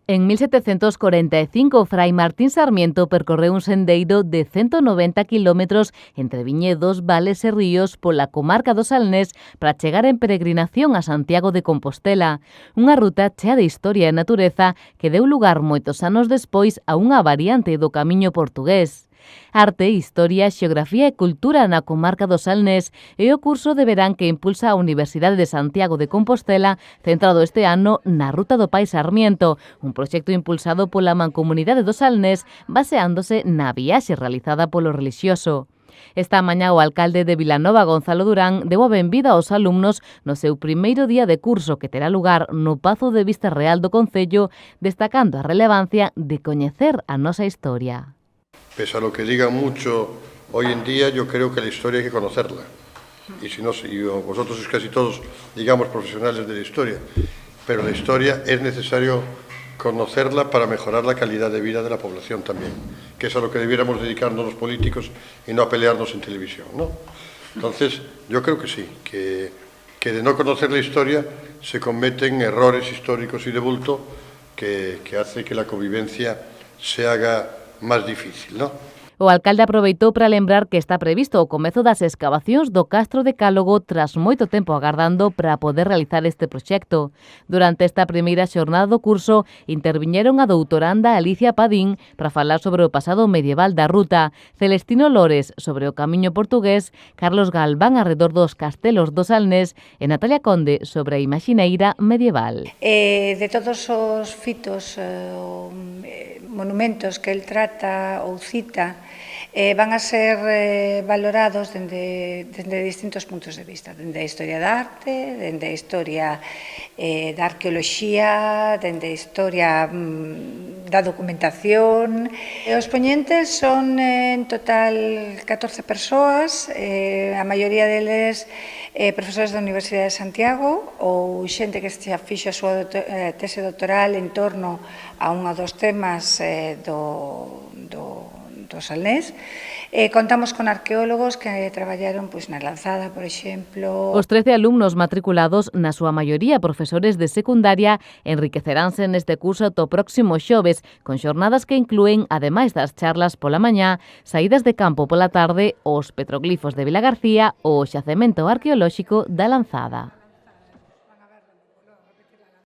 En 1745, Fray Martín Sarmiento percorreu un sendeiro de 190 kilómetros entre viñedos, vales e ríos pola comarca do Salnés para chegar en peregrinación a Santiago de Compostela. Unha ruta chea de historia e natureza que deu lugar moitos anos despois a unha variante do camiño portugués. Arte, Historia, Xeografía e Cultura na comarca do Salnés é o curso de verán que impulsa a Universidade de Santiago de Compostela, centrado este ano na Ruta do Pai Sarmiento, un proxecto impulsado pola Mancomunidade do Salnés baseándose na viaxe realizada polo relixioso. Esta mañá o alcalde de Vilanova, Gonzalo Durán, deu a benvida aos alumnos no seu primeiro día de curso que terá lugar no Pazo de Vista Real do Concello, destacando a relevancia de coñecer a nosa historia. Pese a lo que digan mucho hoy en día, yo creo que la historia hay que conocerla. Y si no, si vosotros sois casi todos, digamos, profesionales de la historia, pero la historia es necesario conocerla para mejorar la calidad de vida de la población también, que es a lo que debiéramos dedicarnos los políticos y no a pelearnos en televisión, ¿no? Entonces, yo creo que sí, que de no conocer la historia se cometen errores históricos y de bulto que hace que la convivencia se haga máis difícil, non? O alcalde aproveitou para lembrar que está previsto o comezo das escavacións do Castro de Cálogo tras moito tempo agardando para poder realizar este proxecto. Durante esta primeira xornada do curso interviñeron a doutoranda Alicia Padín para falar sobre o pasado medieval da ruta, Celestino Lores sobre o camiño portugués, Carlos Galván arredor dos castelos do Salnés e Natalia Conde sobre a imaxineira medieval. De todos os fitos monumentos que el trata ou cita van a ser valorados dende distintos puntos de vista, dende a historia da arte, dende a historia da arqueoloxía, dende a historia da documentación. Os poñentes son en total 14 persoas, a maioría deles profesores da Universidade de Santiago ou xente que xa fixo a súa tese doctoral en torno a un dos temas do Salnés. Contamos con arqueólogos que traballaron na Lanzada, por exemplo. Os 13 alumnos matriculados, na súa maioría profesores de secundaria, enriqueceranse neste curso ata o próximo xoves, con xornadas que inclúen, ademais das charlas pola mañá, saídas de campo pola tarde, os petroglifos de Vilagarcía ou o xacemento arqueolóxico da Lanzada.